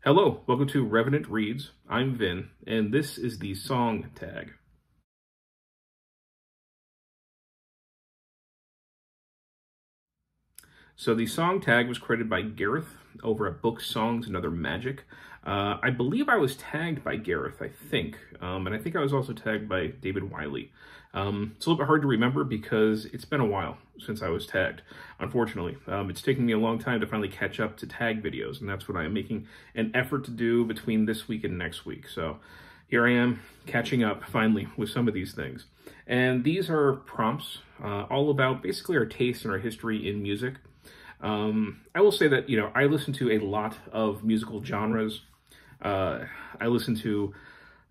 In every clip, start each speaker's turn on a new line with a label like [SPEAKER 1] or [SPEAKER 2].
[SPEAKER 1] Hello, welcome to Revenant Reads. I'm Vin, and this is the song tag. So the song tag was created by Gareth over at Book Songs and Other Magic. I believe I was tagged by Gareth, I think. And I think I was also tagged by David Wiley. It's a little bit hard to remember because it's been a while since I was tagged, unfortunately. It's taken me a long time to finally catch up to tag videos, and that's what I am making an effort to do between this week and next week. So here I am catching up finally with some of these things. And these are prompts all about basically our taste and our history in music. I will say that, I listen to a lot of musical genres. I listen to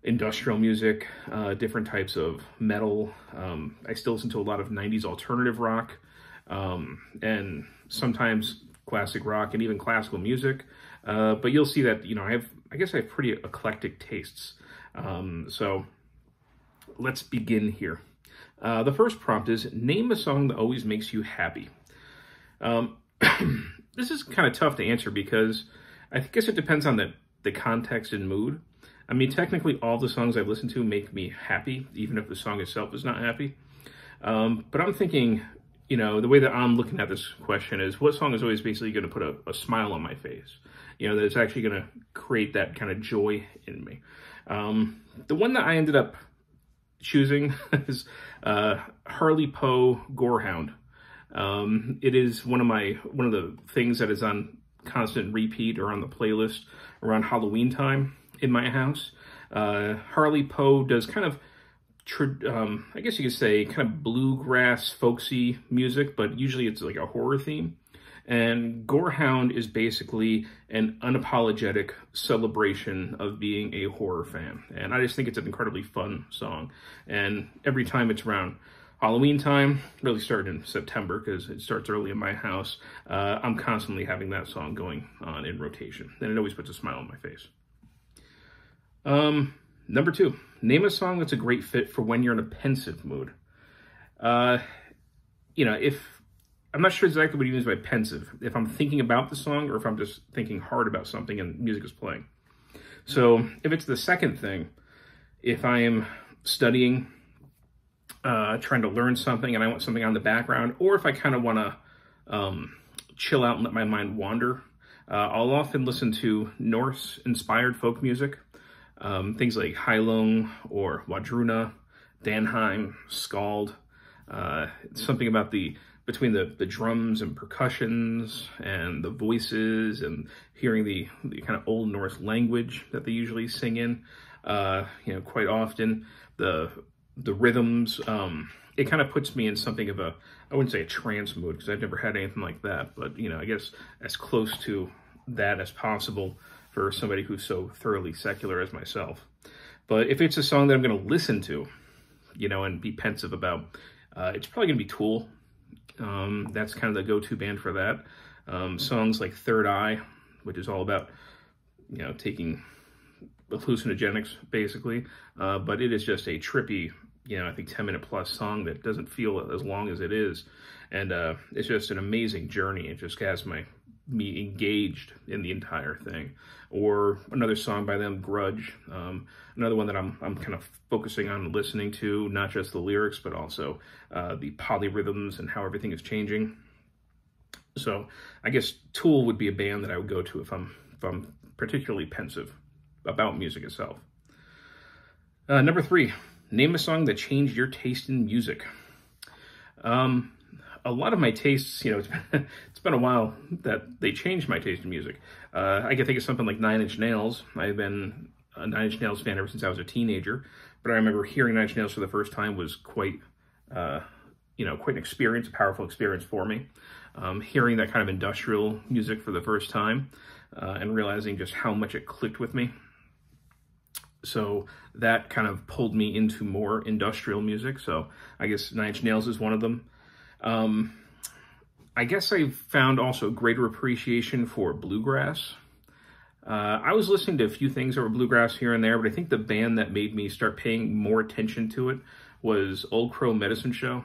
[SPEAKER 1] industrial music, different types of metal. I still listen to a lot of 90s alternative rock, and sometimes classic rock and even classical music. But you'll see that, I guess I have pretty eclectic tastes. So let's begin here. The first prompt is, name a song that always makes you happy. This is kind of tough to answer because I guess it depends on the context and mood. I mean, technically all the songs I listen to make me happy, even if the song itself is not happy. But I'm thinking, the way that I'm looking at this question is, what song is always basically going to put a smile on my face? That it's actually going to create that kind of joy in me. The one that I ended up choosing is Harley Poe Gorehound. It is one of the things that is on constant repeat or on the playlist around Halloween time in my house. Harley Poe does kind of, I guess you could say, kind of bluegrass, folksy music, but usually it's like a horror theme. And Gorehound is basically an unapologetic celebration of being a horror fan. And I just think it's an incredibly fun song. And every time it's around Halloween time, really started in September because it starts early in my house, I'm constantly having that song going on in rotation. And it always puts a smile on my face. Number 2, name a song that's a great fit for when you're in a pensive mood. I'm not sure exactly what he means by pensive, if I'm thinking about the song or if I'm just thinking hard about something and music is playing. So if it's the second thing, if I am studying, trying to learn something and I want something on the background, or if I kind of want to chill out and let my mind wander, I'll often listen to Norse-inspired folk music, things like Heilung or Wardruna, Danheim, SKALD. Something about between the drums and percussions and the voices and hearing the kind of Old Norse language that they usually sing in, quite often. The rhythms, it kind of puts me in something of I wouldn't say a trance mood because I've never had anything like that, but, I guess as close to that as possible for somebody who's so thoroughly secular as myself. But if it's a song that I'm going to listen to, and be pensive about, it's probably going to be Tool. That's kind of the go-to band for that. Songs like Third Eye, which is all about, taking hallucinogenics, basically. But it is just a trippy, I think 10-minute plus song that doesn't feel as long as it is. And it's just an amazing journey. It just has me engaged in the entire thing. Or another song by them, Grudge. Another one that I'm kind of focusing on listening to, not just the lyrics, but also the polyrhythms and how everything is changing. So I guess Tool would be a band that I would go to if I'm particularly pensive about music itself. Number 3, name a song that changed your taste in music. A lot of my tastes, it's been a while that they changed my taste in music. I can think of something like 9 Inch Nails. I've been a 9 Inch Nails fan ever since I was a teenager, but I remember hearing 9 Inch Nails for the first time was quite an experience, a powerful experience for me. Hearing that kind of industrial music for the first time and realizing just how much it clicked with me. So that kind of pulled me into more industrial music. So I guess 9 Inch Nails is one of them. I guess I found also greater appreciation for bluegrass. I was listening to a few things that were bluegrass here and there, but I think the band that made me start paying more attention to it was Old Crow Medicine Show.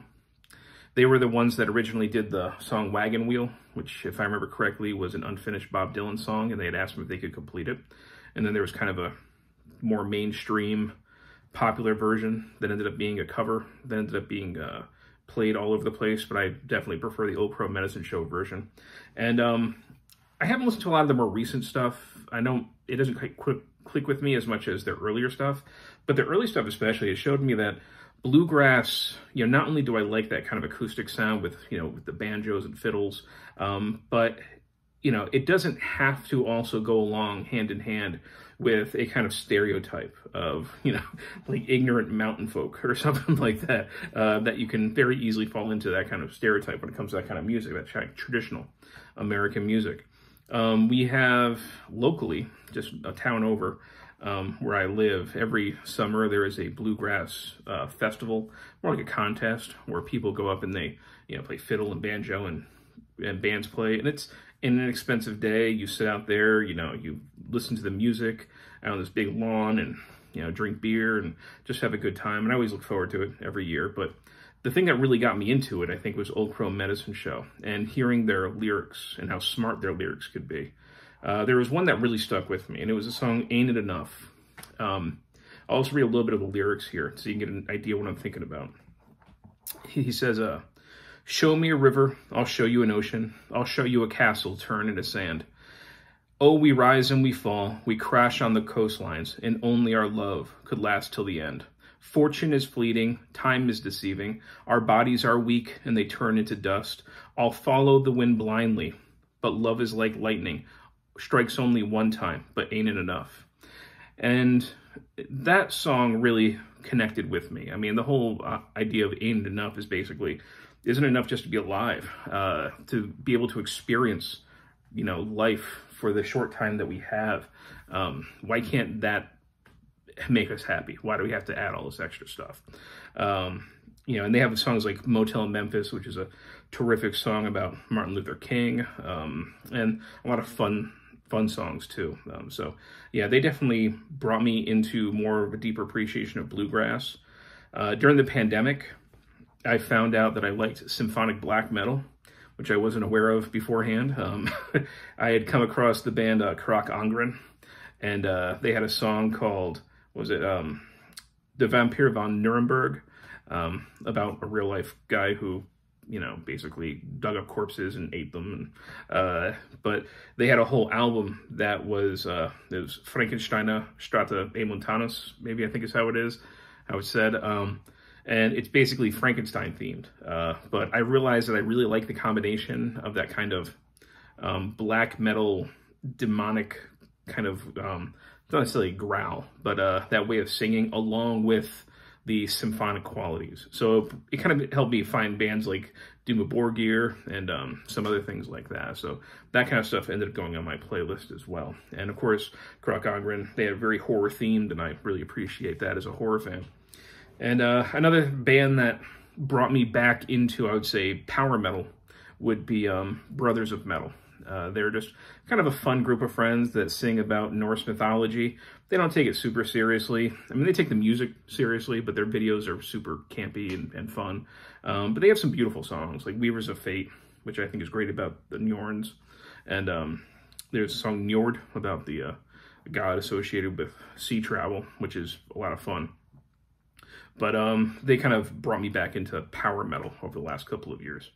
[SPEAKER 1] They were the ones that originally did the song Wagon Wheel, which, if I remember correctly, was an unfinished Bob Dylan song, and they had asked them if they could complete it. And then there was kind of a more mainstream, popular version that ended up being a cover, that ended up being played all over the place, but I definitely prefer the Old Crow Medicine Show version. And I haven't listened to a lot of the more recent stuff. I know it doesn't quite click with me as much as their earlier stuff, but their early stuff especially, it showed me that bluegrass, not only do I like that kind of acoustic sound with, with the banjos and fiddles, but, it doesn't have to also go along hand in hand with a kind of stereotype of, like ignorant mountain folk or something like that, that you can very easily fall into that kind of stereotype when it comes to that kind of music, that kind of traditional American music. We have locally, just a town over, where I live, every summer there is a bluegrass festival, more like a contest, where people go up and they, play fiddle and banjo and bands play, and it's an inexpensive day. You sit out there, you listen to the music out on this big lawn and, drink beer and just have a good time. And I always look forward to it every year. But the thing that really got me into it, I think, was Old Crow Medicine Show and hearing their lyrics and how smart their lyrics could be. There was one that really stuck with me, and it was the song Ain't It Enough. I'll also read a little bit of the lyrics here so you can get an idea what I'm thinking about. He says, show me a river, I'll show you an ocean. I'll show you a castle turned into sand. Oh, we rise and we fall, we crash on the coastlines, and only our love could last till the end. Fortune is fleeting, time is deceiving, our bodies are weak and they turn into dust. I'll follow the wind blindly, but love is like lightning, strikes only one time, but ain't it enough? And that song really connected with me. I mean, the whole idea of ain't it enough is basically, isn't it enough just to be alive, to be able to experience, life for the short time that we have? Why can't that make us happy? Why do we have to add all this extra stuff? And they have songs like Motel in Memphis, which is a terrific song about Martin Luther King, and a lot of fun songs too. So yeah, they definitely brought me into more of a deeper appreciation of bluegrass. During the pandemic, I found out that I liked symphonic black metal, which I wasn't aware of beforehand. I had come across the band Carach Angren, and they had a song called, The Vampire von Nuremberg, about a real life guy who, basically dug up corpses and ate them. But they had a whole album that was, it was Frankensteiner Strata e Montanus, maybe I think is how it's said. And it's basically Frankenstein themed. But I realized that I really like the combination of that kind of black metal, demonic kind of, not necessarily growl, but that way of singing along with the symphonic qualities. So it kind of helped me find bands like Duma Borgir and some other things like that. So that kind of stuff ended up going on my playlist as well. And of course, Carach Angren, they are very horror themed, and I really appreciate that as a horror fan. And another band that brought me back into, I would say, power metal would be Brothers of Metal. They're just kind of a fun group of friends that sing about Norse mythology. They don't take it super seriously. I mean, they take the music seriously, but their videos are super campy and fun. But they have some beautiful songs, like Weavers of Fate, which I think is great about the Njorns. And there's a song Njord about the god associated with sea travel, which is a lot of fun. But they kind of brought me back into power metal over the last couple of years.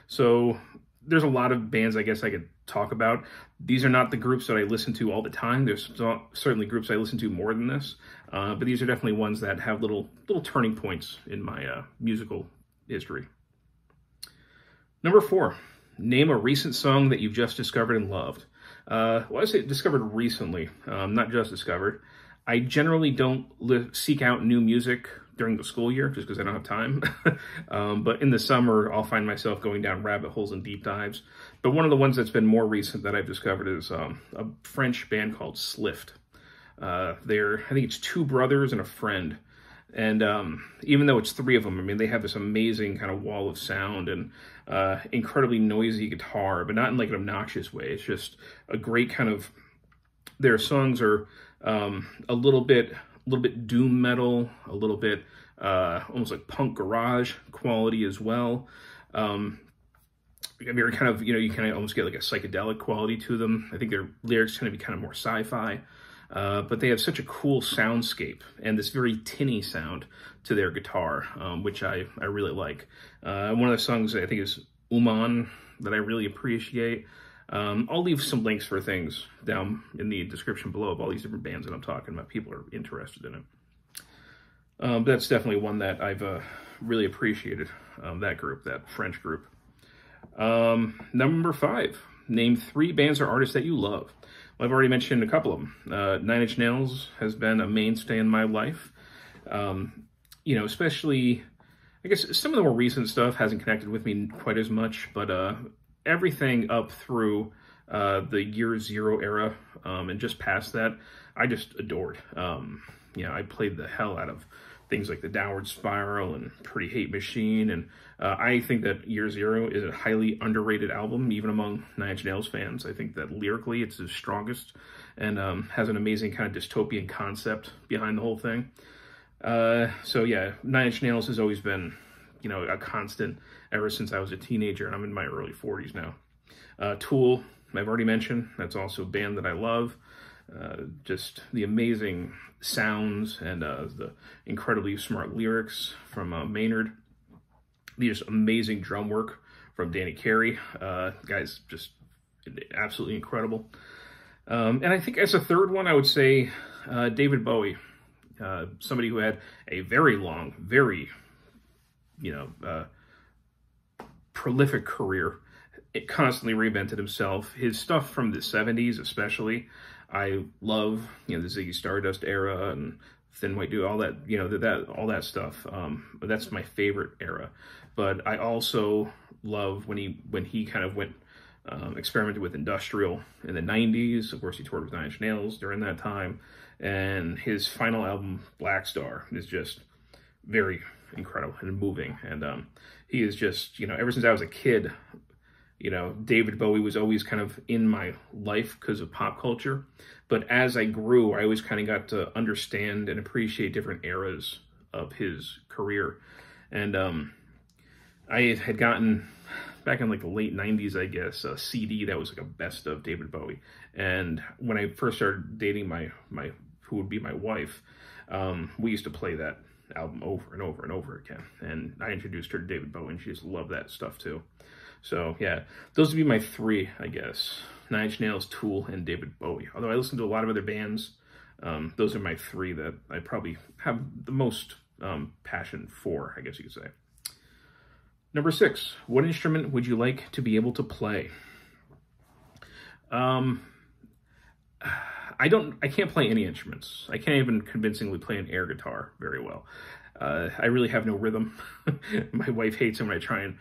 [SPEAKER 1] So there's a lot of bands I guess I could talk about. These are not the groups that I listen to all the time. There's certainly groups I listen to more than this. But these are definitely ones that have little turning points in my musical history. Number 4, name a recent song that you've just discovered and loved. Well, I say discovered recently, not just discovered. I generally don't seek out new music during the school year just because I don't have time. But in the summer, I'll find myself going down rabbit holes and deep dives. But one of the ones that's been more recent that I've discovered is a French band called SLIFT. I think it's 2 brothers and a friend. And even though it's 3 of them, I mean, they have this amazing kind of wall of sound and incredibly noisy guitar, but not in like an obnoxious way. It's just a great kind of, their songs are a little bit doom metal, a little bit almost like punk garage quality as well. Very kind of, you kind of almost get like a psychedelic quality to them. I think their lyrics tend to be kind of more sci-fi, but they have such a cool soundscape and this very tinny sound to their guitar, which I really like. One of the songs I think is Uman that I really appreciate. I'll leave some links for things down in the description below of all these different bands that I'm talking about. People are interested in it. But that's definitely one that I've really appreciated, that group, that French group. Number 5, name 3 bands or artists that you love. Well, I've already mentioned a couple of them. 9 Inch Nails has been a mainstay in my life. Especially, I guess some of the more recent stuff hasn't connected with me quite as much, but everything up through the Year Zero era and just past that, I just adored. I played the hell out of things like the Downward Spiral and Pretty Hate Machine, and I think that Year Zero is a highly underrated album, even among 9 Inch Nails fans. I think that lyrically it's the strongest and has an amazing kind of dystopian concept behind the whole thing. So yeah, 9 Inch Nails has always been, a constant ever since I was a teenager, and I'm in my early 40s now. Tool, I've already mentioned. That's also a band that I love. Just the amazing sounds and the incredibly smart lyrics from Maynard. The just amazing drum work from Danny Carey. Guys, just absolutely incredible. And I think as a third one, I would say David Bowie. Somebody who had a very long, very, prolific career. It constantly reinvented himself. His stuff from the 70s especially, I love, the Ziggy Stardust era and Thin White Dude, all that, all that stuff. But that's my favorite era. But I also love when he kind of went, experimented with industrial in the 90s. Of course, he toured with 9 Inch Nails during that time. And his final album, Black Star, is just very incredible and moving. And he is just, ever since I was a kid, David Bowie was always kind of in my life because of pop culture. But as I grew, I always kind of got to understand and appreciate different eras of his career. And I had gotten, back in like the late 90s, I guess, a CD that was like a best of David Bowie. And when I first started dating my who would be my wife, we used to play that album over and over and over again. And I introduced her to David Bowie, and she just loved that stuff too. So yeah, those would be my 3, I guess. 9 Inch Nails, Tool, and David Bowie. Although I listen to a lot of other bands, those are my 3 that I probably have the most passion for, I guess you could say. Number 6, what instrument would you like to be able to play? I can't play any instruments. I can't even convincingly play an air guitar very well. I really have no rhythm. My wife hates it when I try and,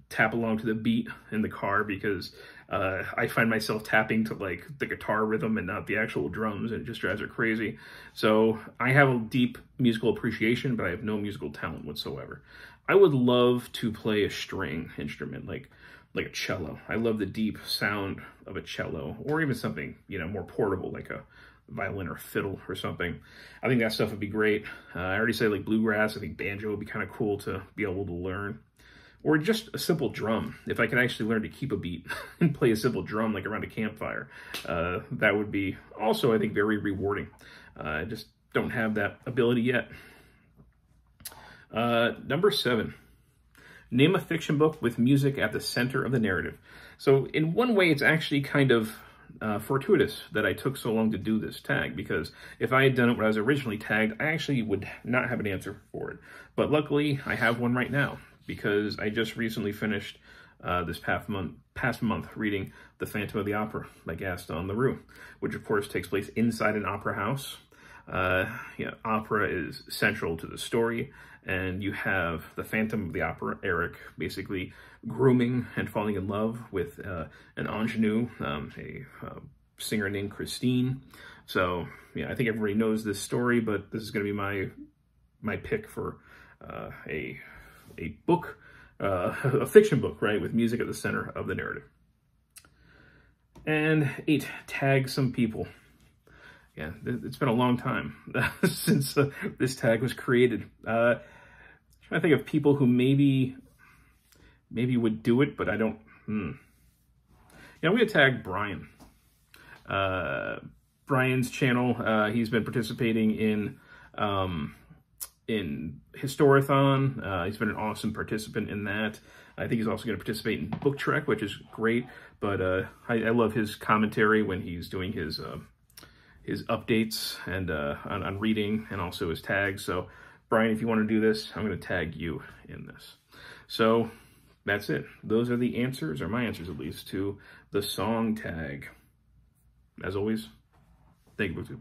[SPEAKER 1] tap along to the beat in the car, because I find myself tapping to like the guitar rhythm and not the actual drums, and it just drives her crazy. So I have a deep musical appreciation, but I have no musical talent whatsoever. I would love to play a string instrument, like a cello. I love the deep sound of a cello, or even something, more portable, like a violin or fiddle or something. I think that stuff would be great. I already said like bluegrass. I think banjo would be kind of cool to be able to learn. Or just a simple drum. If I could actually learn to keep a beat and play a simple drum like around a campfire, that would be also, I think, very rewarding. I just don't have that ability yet. Number 7. Name a fiction book with music at the center of the narrative. So in one way, it's actually kind of fortuitous that I took so long to do this tag, because if I had done it when I was originally tagged, I actually would not have an answer for it. But luckily, I have one right now, because I just recently finished this past month reading The Phantom of the Opera by Gaston Leroux, which of course takes place inside an opera house. Opera is central to the story, and you have the Phantom of the Opera, Eric, basically grooming and falling in love with an ingenue, a singer named Christine. So yeah, I think everybody knows this story, but this is going to be my pick for a book, a fiction book, right, with music at the center of the narrative. And 8, tag some people. Yeah, it's been a long time since this tag was created. Trying to think of people who maybe maybe would do it, but I don't. Yeah, I'm going to tag Brian. Brian's channel, he's been participating in Historathon. He's been an awesome participant in that. I think he's also going to participate in Book Trek, which is great. But I love his commentary when he's doing his updates and on reading, and also his tags. So, Brian, if you want to do this, I'm going to tag you in this. So that's it. Those are the answers, or my answers at least, to the song tag. As always, thank you, BookTube.